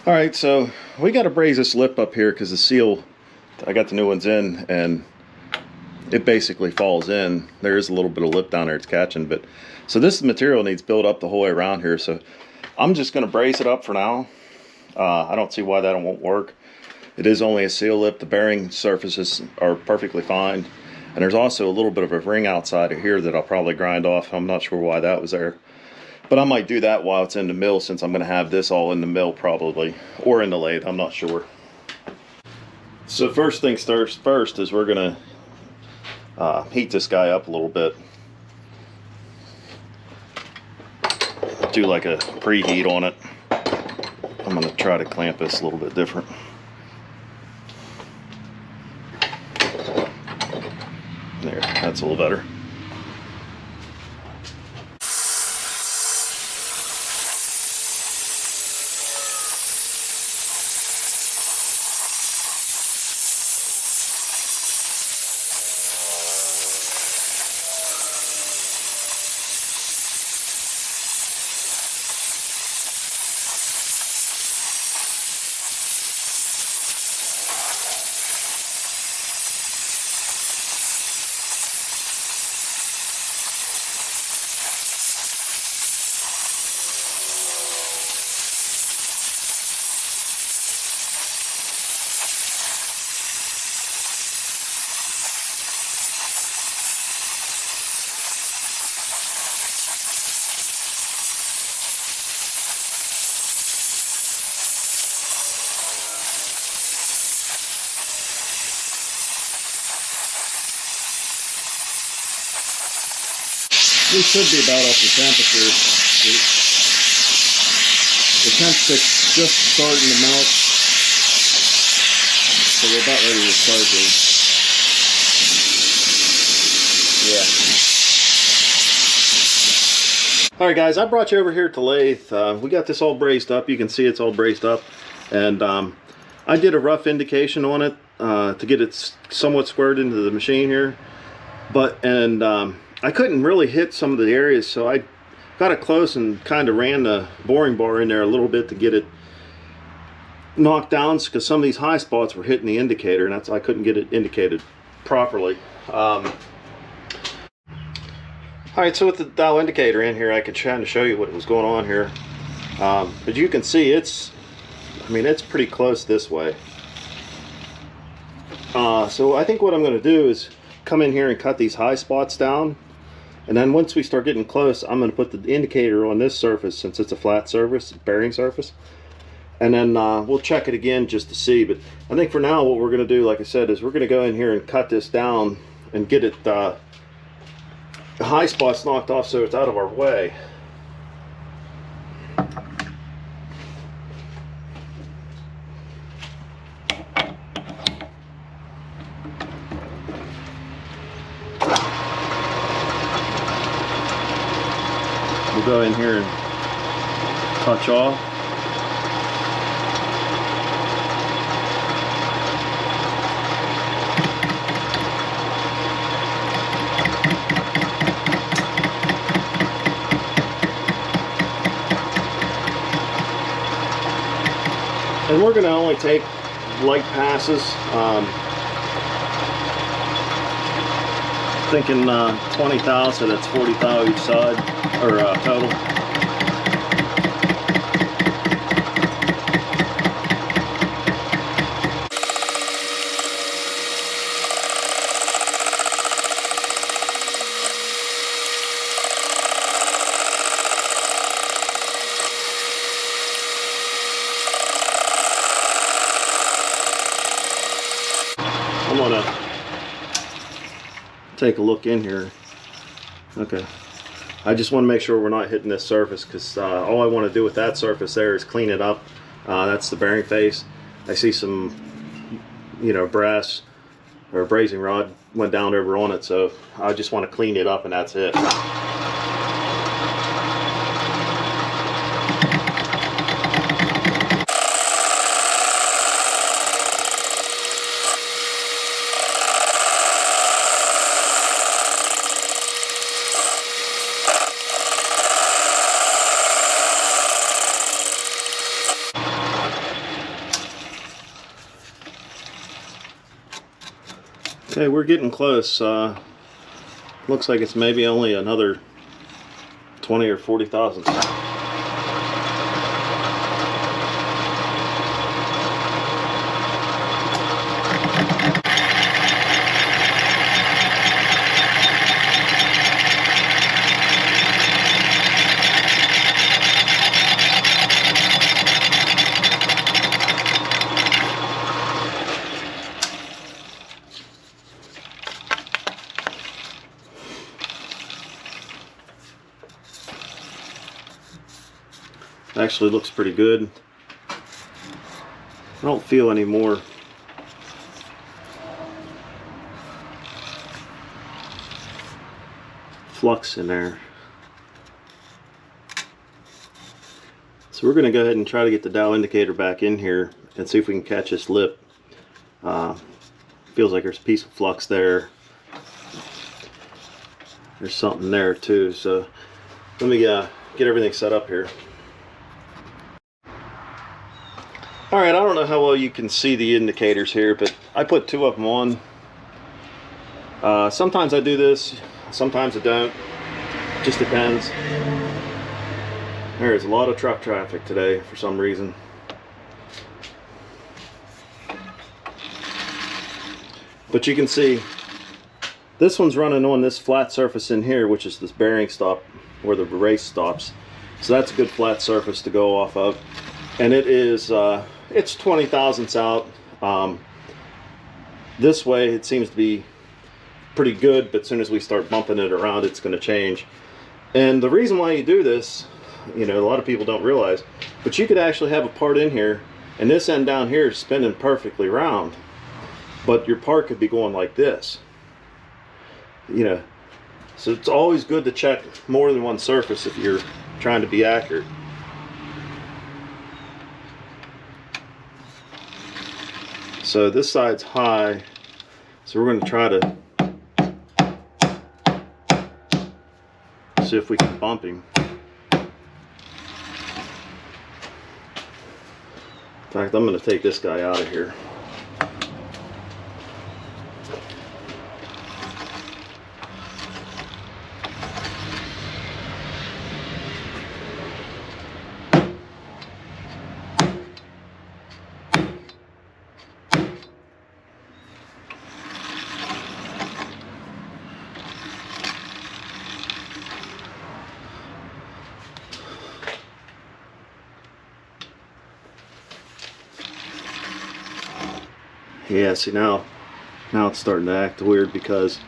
All right, so we got to braze this lip up here because the seal, I got the new ones in and it basically falls in. There is a little bit of lip down there it's catching, but so this material needs built up the whole way around here. So I'm just going to brace it up for now. I don't see why that won't work. It is only a seal lip. The bearing surfaces are perfectly fine. And there's also a little bit of a ring outside of here that I'll probably grind off. I'm not sure why that was there. But I might do that while it's in the mill, since I'm going to have this all in the mill probably. Or in the lathe, I'm not sure. So first things first is we're going to heat this guy up a little bit. Do like a preheat on it. I'm going to try to clamp this a little bit different. There, that's a little better. This should be about up to temperature. The temp stick's just starting to melt, so we're about ready to start this. Yeah. Alright guys, I brought you over here to lathe. We got this all brazed up. You can see it's all brazed up. And I did a rough indication on it to get it somewhat squared into the machine here. I couldn't really hit some of the areas, so I got it close and kind of ran the boring bar in there a little bit to get it knocked down, because some of these high spots were hitting the indicator, and that's I couldn't get it indicated properly. Alright, so with the dial indicator in here, I could try to show you what was going on here. As you can see, it's pretty close this way. So I think what I'm going to do is come in here and cut these high spots down, and then once we start getting close, I'm going to put the indicator on this surface, since it's a flat surface, bearing surface, and then we'll check it again just to see. But I think for now what we're going to do, like I said, is we're going to go in here and cut this down and get it the high spots knocked off so it's out of our way. We'll go in here and touch off. And we're going to only take light passes. Thinking 20 thou, so that's 40 thou each side, or total. I'm gonna take a look in here. Okay, I just want to make sure we're not hitting this surface, because all I want to do with that surface there is clean it up. That's the bearing face. I see some, brass or brazing rod went down over on it, so I just want to clean it up, and that's it. Okay, we're getting close. Looks like it's maybe only another 20 or 40 thousandths. Actually looks pretty good. I don't feel any more flux in there. So we're going to go ahead and try to get the dial indicator back in here and see if we can catch this lip. Feels like there's a piece of flux there. There's something there too. So let me get everything set up here. Alright, I don't know how well you can see the indicators here, but I put 2 of them on. Sometimes I do this, sometimes I don't. Just depends. There is a lot of truck traffic today for some reason. But you can see this one's running on this flat surface in here, which is this bearing stop where the race stops. So that's a good flat surface to go off of. And it is it's 20 thousandths out. This way it seems to be pretty good, but as soon as we start bumping it around, it's going to change. And the reason why you do this, you know, a lot of people don't realize, but you could actually have a part in here and this end down here is spinning perfectly round, but your part could be going like this, you know. So it's always good to check more than one surface if you're trying to be accurate. So this side's high, so we're going to try to see if we can bump him. In fact, I'm going to take this guy out of here. Yeah, see now it's starting to act weird because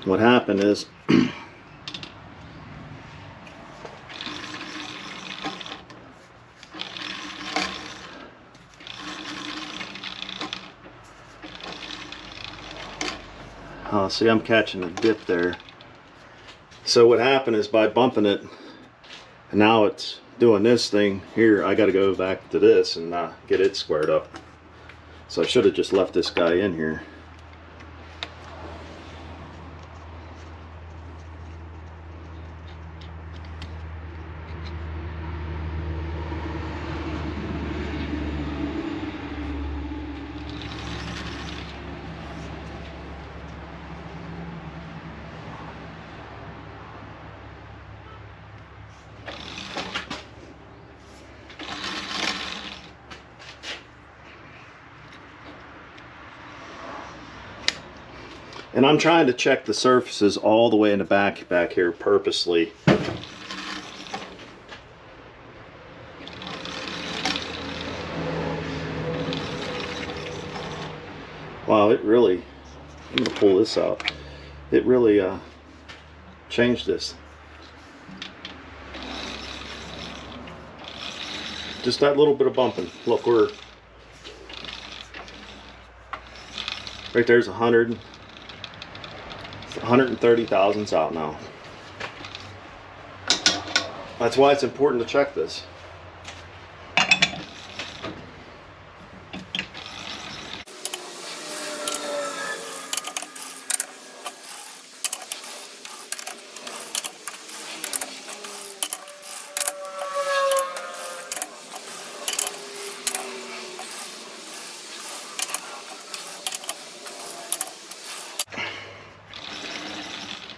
what happened is see, I'm catching a dip there. So what happened is by bumping it, and now it's doing this thing here, I got to go back to this and get it squared up. So I should have just left this guy in here. And I'm trying to check the surfaces all the way in the back here purposely. Wow, it really, I'm going to pull this out. It really changed this. Just that little bit of bumping. Look, we're right there's 130 thousandths out now. That's why it's important to check this.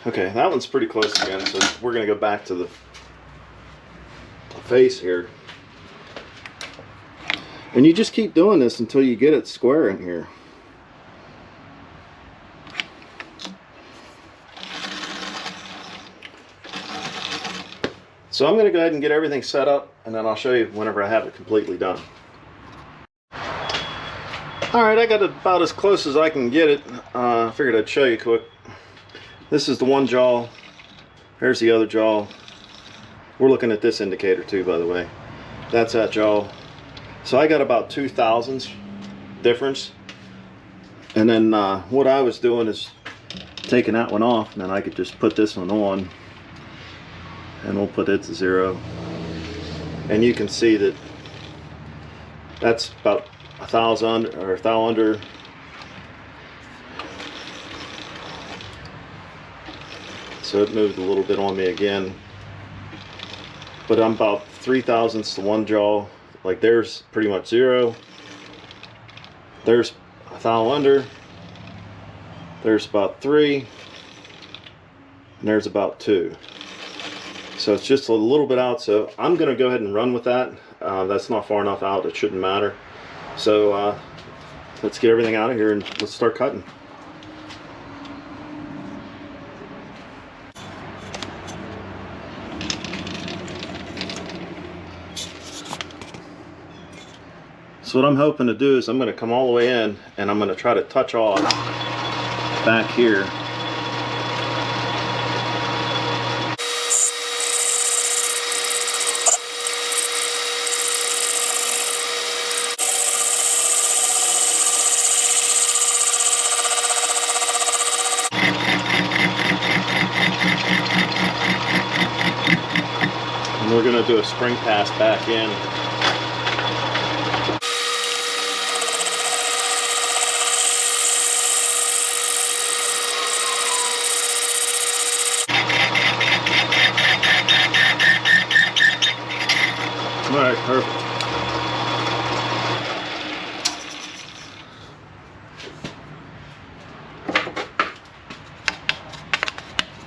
Okay, that one's pretty close again, so we're going to go back to the face here. And you just keep doing this until you get it square in here. So I'm going to go ahead and get everything set up, and then I'll show you whenever I have it completely done. Alright, I got it about as close as I can get it. I figured I'd show you quick. This is the one jaw. There's the other jaw. We're looking at this indicator too, by the way. That's that jaw. So I got about 2/1000ths difference. And then what I was doing is taking that one off, and then I could just put this one on. And we'll put it to 0. And you can see that that's about 1,000 or 1 thou under. So it moved a little bit on me again, but I'm about 3/1000ths to one jaw. Like there's pretty much 0. There's 1 thou under. There's about 3, and there's about 2. So it's just a little bit out. So I'm going to go ahead and run with that. That's not far enough out. It shouldn't matter. So let's get everything out of here and let's start cutting. So what I'm hoping to do is I'm going to come all the way in, and I'm going to try to touch off back here. And we're going to do a spring pass back in. Alright, perfect.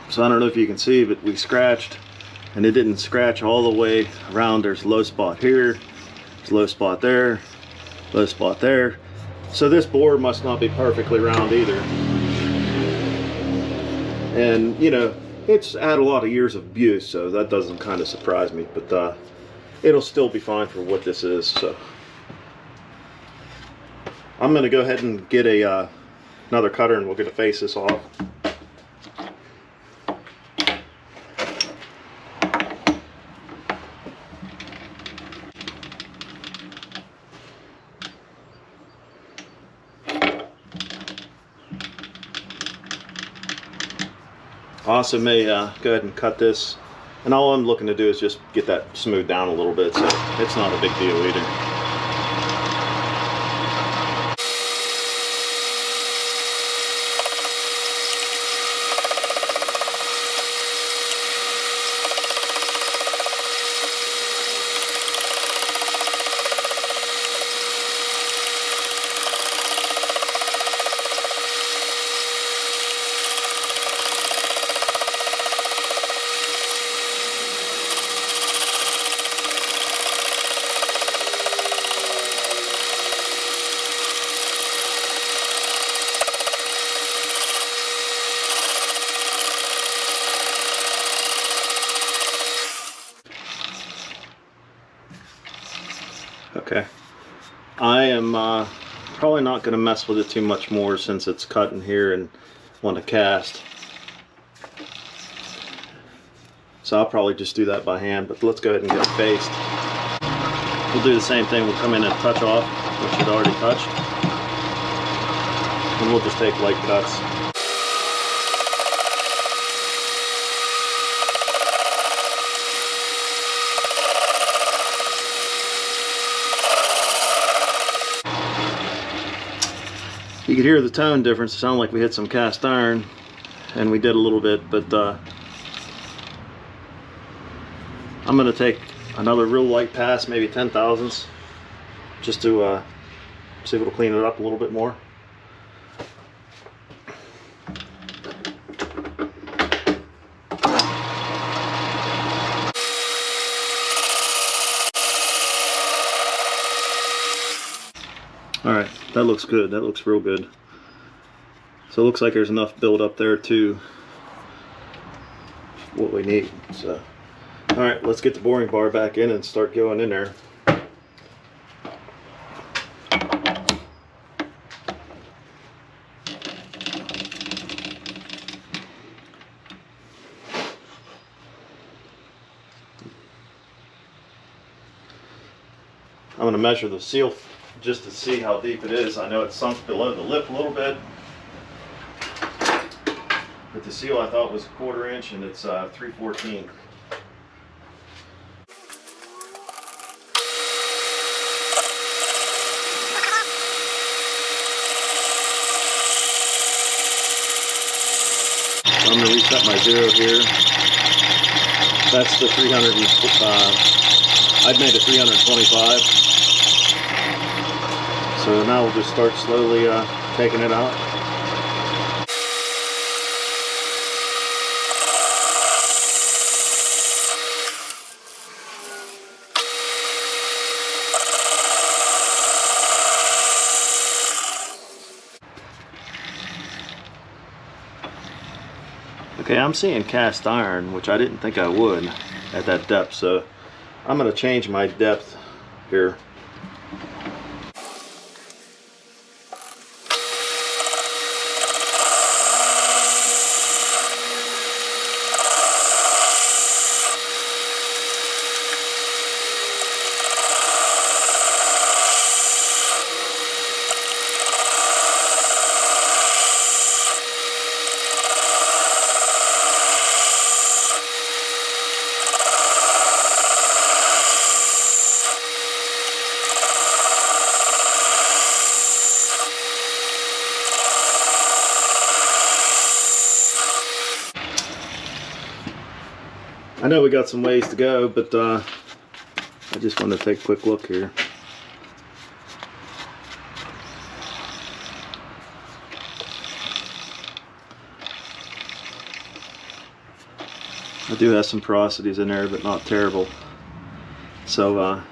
So I don't know if you can see, but we scratched, and it didn't scratch all the way around. There's a low spot here, there's a low spot there, low spot there. So this bore must not be perfectly round either. And you know, it's had a lot of years of abuse, so that doesn't kind of surprise me, but it'll still be fine for what this is. So I'm going to go ahead and get a another cutter, and we're going to face this off. I also may go ahead and cut this, and all I'm looking to do is just get that smoothed down a little bit, so it's not a big deal either. Okay, I am probably not going to mess with it too much more since it's cut in here and want to cast. So I'll probably just do that by hand, but let's go ahead and get it faced. We'll do the same thing. We'll come in and touch off, which it already touched, and we'll just take light cuts. You could hear the tone difference. It sounded like we hit some cast iron, and we did a little bit, but I'm going to take another real light pass, maybe 10/1000ths, just to see if it'll clean it up a little bit more. That looks good. That looks real good. So it looks like there's enough build up there to what we need. So, all right, let's get the boring bar back in and start going in there. I'm going to measure the seal just to see how deep it is. I know it's sunk below the lip a little bit, but the seal I thought was 1/4 inch, and it's 3/14. So I'm going to reset my zero here. That's the 300. I'd made it 325. So now we'll just start slowly taking it out. Okay, I'm seeing cast iron, which I didn't think I would at that depth, so I'm going to change my depth here. I know we got some ways to go, but I just wanted to take a quick look here. I do have some porosities in there, but not terrible. So I'm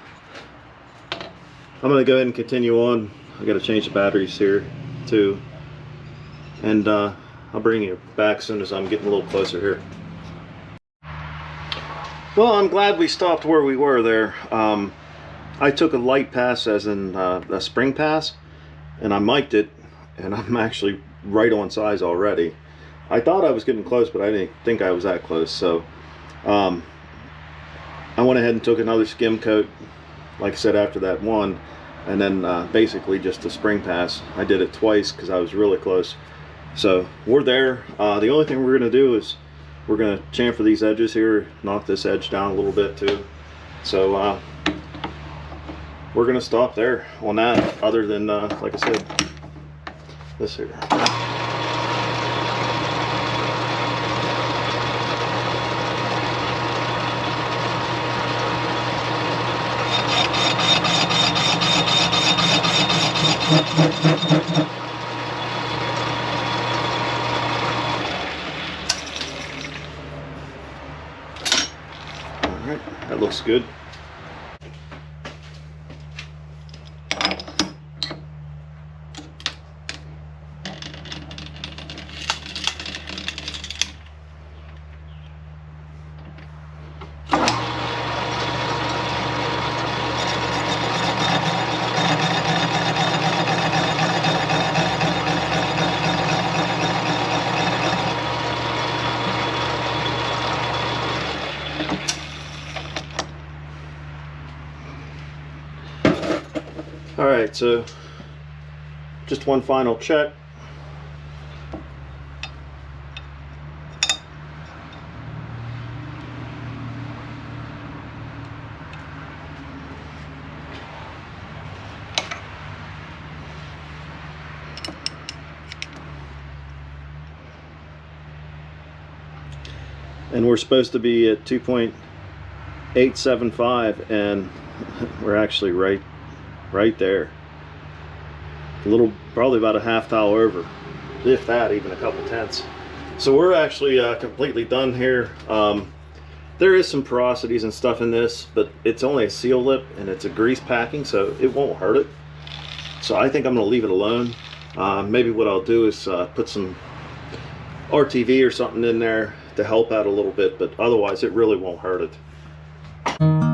going to go ahead and continue on. I got to change the batteries here too, and I'll bring you back as soon as I'm getting a little closer here. Well, I'm glad we stopped where we were there. I took a light pass, as in a spring pass, and I mic'd it, and I'm actually right on size already. I thought I was getting close, but I didn't think I was that close. So I went ahead and took another skim coat, like I said, after that one, and then basically just a spring pass. I did it twice because I was really close. So we're there. The only thing we're going to do is we're going to chamfer these edges here, knock this edge down a little bit too. So we're going to stop there on that, other than like I said, this here. Alright, that looks good. Alright, so just one final check. And we're supposed to be at 2.875, and we're actually right there. A little, probably about a half towel over, if that, even a couple tenths. So we're actually completely done here. There is some porosities and stuff in this, but it's only a seal lip and it's a grease packing, so it won't hurt it. So I think I'm going to leave it alone. Maybe what I'll do is put some RTV or something in there to help out a little bit, but otherwise it really won't hurt it.